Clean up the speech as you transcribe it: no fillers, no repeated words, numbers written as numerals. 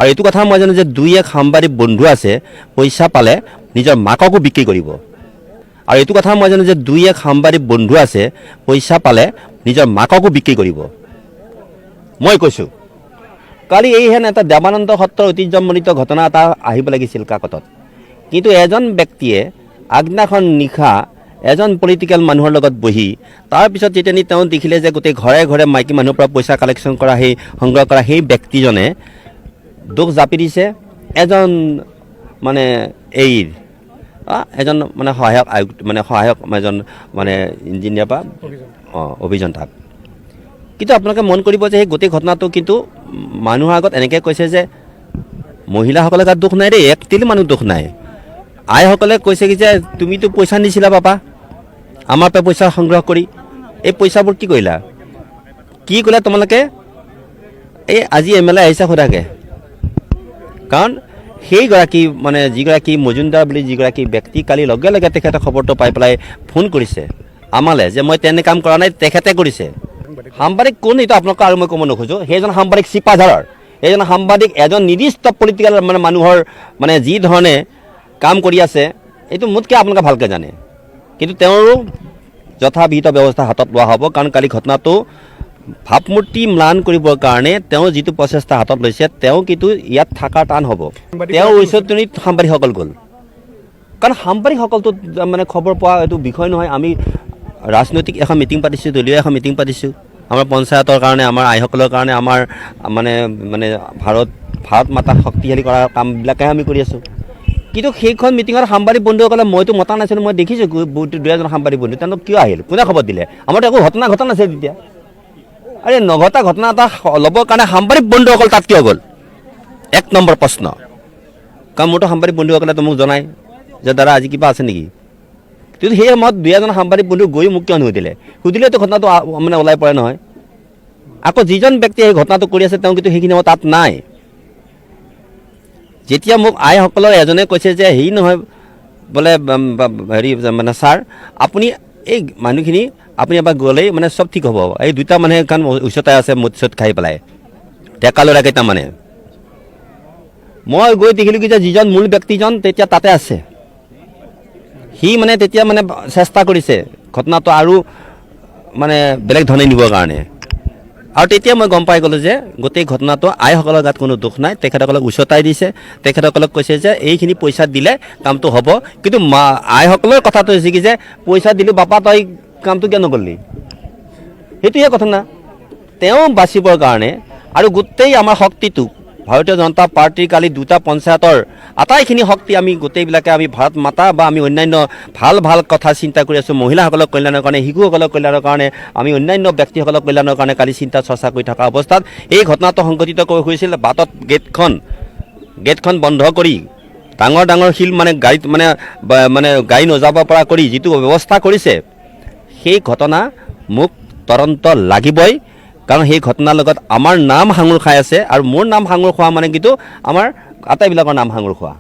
আৰু এইটো কথা মই জানো যে দুই এক সাংবাদিক বন্ধু আছে পইচা পালে নিজৰ মাককো বিক্ৰী কৰিব আৰু এইটো কথা মই জানো যে দুই এক সাংবাদিক বন্ধু আছে পইচা পালে নিজৰ মাককো বিক্ৰী কৰিব মই কৈছোঁ কালি এইহেন এটা দেৱানন্দ সত্ৰৰ ঐতিহ্যমণ্ডিত ঘটনা এটা আহিব লাগিছিল কাকতত কিন্তু এজন ব্যক্তিয়ে আগদিনাখন নিশা এজন পলিটিকেল মানুহৰ লগত বহি তাৰপিছত যেতিয়া তেওঁ দেখিলে যে গোটেই ঘৰে ঘৰে মাইকী মানুহৰ পৰা পইচা কালেকশ্যন কৰা সেই সংগ্ৰহ কৰা সেই ব্যক্তিজনে দুখ জাপি দিছে এজন মানে এজন মানে সহায়ক আয়ুক্ত মানে সহায়ক এজন মানে ইঞ্জিনিয়াৰ বা অভিযন্তাক কিন্তু আপোনালোকে মন কৰিব যে সেই গোটেই ঘটনাটো কিন্তু মানুহৰ আগত এনেকৈ কৈছে যে মহিলাসকলৰ গাত দুখ নাই দেই একটিলি মানুহ দুখ নাই আইসকলে কৈছে কি যে তুমিতো পইচা নিছিলা বাবা আমাৰ পৰা পইচা সংগ্ৰহ কৰি এই পইচাবোৰ কি কৰিলা কি ক'লা তোমালোকে এই আজি MLA আহিছে সোধাকে কাৰণ সেইগৰাকী মানে যিগৰাকী মজুমদাৰ বুলি যিগৰাকী ব্যক্তি কালি লগে লগে তেখেতে খবৰটো পাই পেলাই ফোন কৰিছে আমালৈ যে মই তেনে কাম কৰা নাই তেখেতে কৰিছে সাংবাদিক কোন এইটো আপোনালোকক আৰু মই ক'ব নোখোজোঁ সেইজন সাংবাদিক চিপাঝাৰৰ এইজন সাংবাদিক এজন নিৰ্দিষ্ট পলিটিকেল মানে মানুহৰ মানে যি ধৰণে কাম কৰি আছে এইটো মোতকৈ আপোনালোকে ভালকৈ জানে কিন্তু তেওঁৰো যথাবিহিত ব্যৱস্থা হাতত লোৱা হ'ব কাৰণ কালি ঘটনাটো ভাৱমূৰ্তি ম্লান কৰিবৰ কাৰণে তেওঁ যিটো প্ৰচেষ্টা হাতত লৈছে তেওঁ কিন্তু ইয়াত থকা টান হ'ব তেওঁ ঐশ্বত্যনিত সাংবাদিকসকল গ'ল কাৰণ সাংবাদিকসকলটো মানে খবৰ পোৱা এইটো বিষয় নহয় আমি ৰাজনৈতিক এখন মিটিং পাতিছোঁ দলীয় এখন মিটিং পাতিছোঁ আমাৰ পঞ্চায়তৰ কাৰণে আমাৰ আইসকলৰ কাৰণে আমাৰ মানে মানে ভাৰত মাতাক শক্তিশালী কৰাৰ কামবিলাকেহে আমি কৰি আছোঁ কিন্তু সেইখন মিটিঙত সাংবাদিক বন্ধুসকলে মইতো মতা নাছিলোঁ মই দেখিছোঁ দুই এজন সাংবাদিক বন্ধু তেওঁলোক কিয় আহিল কোনে খবৰ দিলে আমাৰতো একো ঘটনা নাছিল তেতিয়া আৰে নঘটা ঘটনা এটা ল'বৰ কাৰণে সাংবাদিক বন্ধুসকল তাত কিয় গ'ল এক নম্বৰ প্ৰশ্ন কাৰণ মোৰতো সাংবাদিক বন্ধুসকলেতো মোক জনাই যে দাদা আজি কিবা আছে নেকি কিন্তু সেই সময়ত দুই এজন সাংবাদিক বন্ধু গৈ মোক কিয় নুসুধিলে সুধিলেতো ঘটনাটো মানে ওলাই পৰে নহয় আকৌ যিজন ব্যক্তিয়ে সেই ঘটনাটো কৰি আছে তেওঁ কিন্তু সেইখিনি তাত নাই যেতিয়া মোক আইসকলৰ এজনে কৈছে যে হেৰি নহয় বোলে হেৰি মানে ছাৰ আপুনি এই মানুহখিনি আপুনি এবাৰ গ'লেই মানে চব ঠিক হ'ব এই দুটা মানুহে কাৰণ উচ্চতাই আছে মৎস্যত খাই পেলাই ডেকা ল'ৰা কেইটা মানে মই গৈ দেখিলোঁ কি যে যিজন মূল ব্যক্তিজন তেতিয়া তাতে আছে সি মানে তেতিয়া মানে চেষ্টা কৰিছে ঘটনাটো আৰু মানে বেলেগ ধৰণে নিবৰ কাৰণে আৰু তেতিয়া মই গম পাই গ'লোঁ যে গোটেই ঘটনাটো আইসকলৰ গাত কোনো দুখ নাই তেখেতসকলক উচতাই দিছে তেখেতসকলক কৈছে যে এইখিনি পইচা দিলে কামটো হ'ব কিন্তু আইসকলৰ কথাটো হৈছে কি যে পইচা দিলোঁ বাপা তই কামটো কিয় নকৰিলি সেইটোহে ঘটনা তেওঁ বাচিবৰ কাৰণে আৰু গোটেই আমাৰ শক্তিটো ভাৰতীয় জনতা পাৰ্টিৰ কালি দুটা পঞ্চায়তৰ আটাইখিনি শক্তি আমি গোটেইবিলাকে আমি ভাৰত মাতা বা আমি অন্যান্য ভাল ভাল কথা চিন্তা কৰি আছোঁ মহিলাসকলৰ কল্যাণৰ কাৰণে শিশুসকলৰ কল্যাণৰ কাৰণে আমি অন্যান্য ব্যক্তিসকলৰ কল্যাণৰ কাৰণে কালি চিন্তা চৰ্চা কৰি থকা অৱস্থাত এই ঘটনাটো সংঘটিত কৰি হৈছিল বাটত গেটখন বন্ধ কৰি ডাঙৰ ডাঙৰ শিল মানে গাড়ীত মানে গাড়ী নযাব পৰা কৰি যিটো ব্যৱস্থা কৰিছে সেই ঘটনা মোক তদন্ত লাগিবই কাৰণ সেই ঘটনাৰ লগত আমাৰ নাম সাঙুৰ খাই আছে আৰু মোৰ নাম সাঙুৰ খোৱা মানে কিন্তু আমাৰ আটাইবিলাকৰ নাম সাঙুৰ খোৱা